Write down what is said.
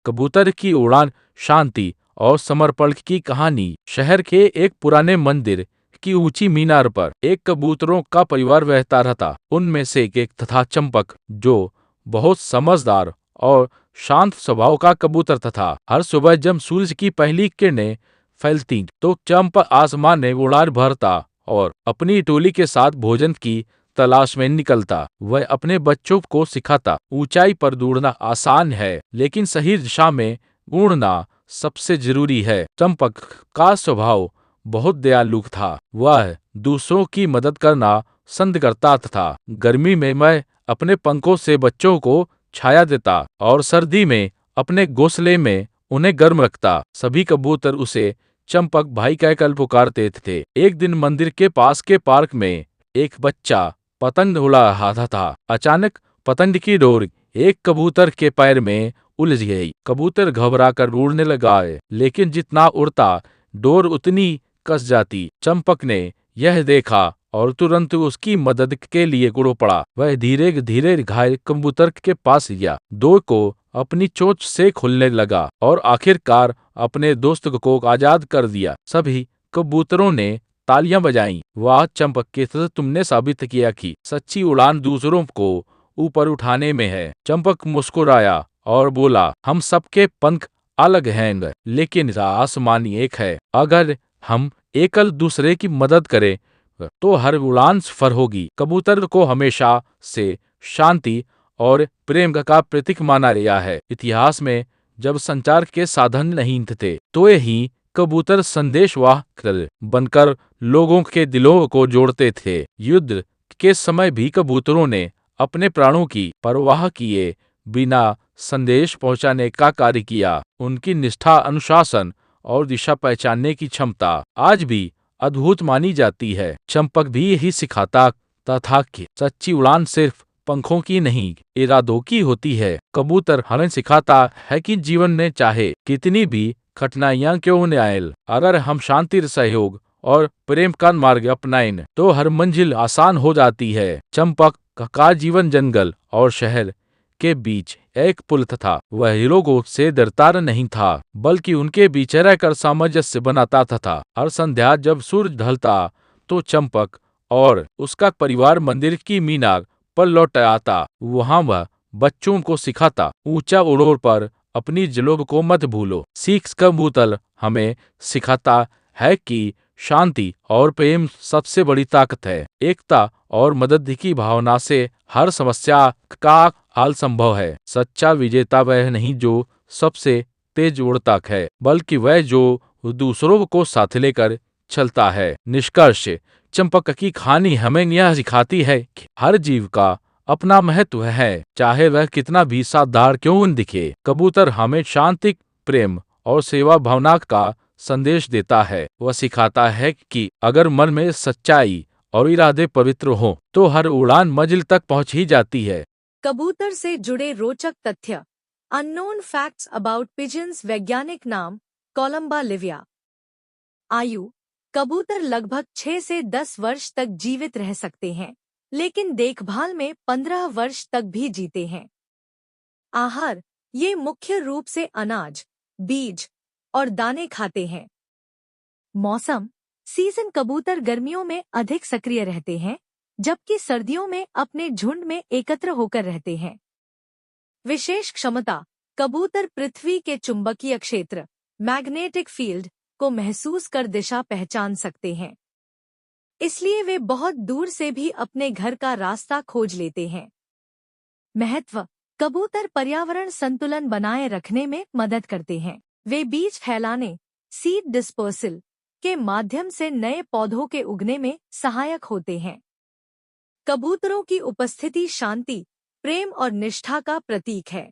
कबूतर की उड़ान, शांति और समर्पण की कहानी। शहर के एक पुराने मंदिर की ऊंची मीनार पर एक कबूतरों का परिवार रहता रहता। उनमें से एक था चंपक, जो बहुत समझदार और शांत स्वभाव का कबूतर था। हर सुबह जब सूरज की पहली किरणें फैलती तो चंपक आसमान में उड़ान भरता और अपनी टोली के साथ भोजन की तलाश में निकलता। वह अपने बच्चों को सिखाता, ऊंचाई पर दौड़ना आसान है, लेकिन सही दिशा में उड़ना सबसे जरूरी है। चंपक का स्वभाव बहुत दयालु था। वह दूसरों की मदद करना पसंद करता था। गर्मी में मैं अपने पंखों से बच्चों को छाया देता और सर्दी में अपने घोंसले में उन्हें गर्म रखता। सभी कबूतर उसे चंपक भाई कहकर पुकारते थे। एक दिन मंदिर के पास के पार्क में एक बच्चा पतंग उड़ा रहा था। अचानक पतंग की डोर एक कबूतर के पैर में उलझ गई। कबूतर घबराकर उड़ने लगा, लेकिन जितना उड़ता डोर उतनी कस जाती। चंपक ने यह देखा और तुरंत उसकी मदद के लिए उड़ पड़ा। वह धीरे धीरे घायल कबूतर के पास गया, डोर को अपनी चोंच से खोलने लगा और आखिरकार अपने दोस्त को आजाद कर दिया। सभी कबूतरों ने तालियां बजाईं। वाह चंपक, के साथ तुमने साबित किया कि सच्ची उड़ान दूसरों को ऊपर उठाने में है। चंपक मुस्कुराया और बोला, हम सबके पंख अलग हैं, लेकिन आसमान एक है। अगर हम एकल दूसरे की मदद करें तो हर उड़ान सफल होगी। कबूतर को हमेशा से शांति और प्रेम का प्रतीक माना गया है। इतिहास में जब संचार के साधन नहीं थे तो यही कबूतर संदेशवाहक बनकर लोगों के दिलों को जोड़ते थे। युद्ध के समय भी कबूतरों ने अपने प्राणों की परवाह किए बिना संदेश पहुंचाने का कार्य किया। उनकी निष्ठा, अनुशासन और दिशा पहचानने की क्षमता आज भी अद्भुत मानी जाती है। चंपक भी यही सिखाता था कि सच्ची उड़ान सिर्फ पंखों की नहीं, इरादों की होती है। कबूतर हमें सिखाता है कि जीवन में चाहे कितनी भी कठिनाइयां क्यों न आए, अगर हम शांति, सहयोग और प्रेम का मार्ग अपनाएं तो हर मंजिल आसान हो जाती है। चंपक का जीवन जंगल और शहर के बीच एक पुल था। वह लोगों से डरता नहीं था, बल्कि उनके बीच रहकर सामंजस्य बनाता था। हर संध्या जब सूरज ढलता तो चंपक और उसका परिवार मंदिर की मीनार पर लौट आता। वहां वह बच्चों को सिखाता, ऊंचा उड़ो पर अपनी जलोग को मत भूलो। सीख कबूतर हमें सिखाता है कि शांति और प्रेम सबसे बड़ी ताकत है। एकता और मदद की भावना से हर समस्या का हल संभव है। सच्चा विजेता वह नहीं जो सबसे तेज उड़ता है, बल्कि वह जो दूसरों को साथ लेकर चलता है। निष्कर्ष, चंपक की कहानी हमें यह सिखाती है कि हर जीव का अपना महत्व है, चाहे वह कितना भी साधारण क्यों न दिखे। कबूतर हमें शांति, प्रेम और सेवा भावना का संदेश देता है। वह सिखाता है कि अगर मन में सच्चाई और इरादे पवित्र हों तो हर उड़ान मंजिल तक पहुंच ही जाती है। कबूतर से जुड़े रोचक तथ्य। Unknown facts about pigeons. वैज्ञानिक नाम कोलंबा लिविया। आयु, कबूतर लगभग 6 से 10 वर्ष तक जीवित रह सकते हैं, लेकिन देखभाल में 15 वर्ष तक भी जीते हैं। आहार, ये मुख्य रूप से अनाज, बीज और दाने खाते हैं। मौसम, सीजन कबूतर गर्मियों में अधिक सक्रिय रहते हैं, जबकि सर्दियों में अपने झुंड में एकत्र होकर रहते हैं। विशेष क्षमता, कबूतर पृथ्वी के चुंबकीय क्षेत्र, मैग्नेटिक फील्ड को महसूस कर दिशा पहचान सकते हैं। इसलिए वे बहुत दूर से भी अपने घर का रास्ता खोज लेते हैं। महत्व, कबूतर पर्यावरण संतुलन बनाए रखने में मदद करते हैं। वे बीज फैलाने, सीड डिस्पर्सल के माध्यम से नए पौधों के उगने में सहायक होते हैं। कबूतरों की उपस्थिति शांति, प्रेम और निष्ठा का प्रतीक है।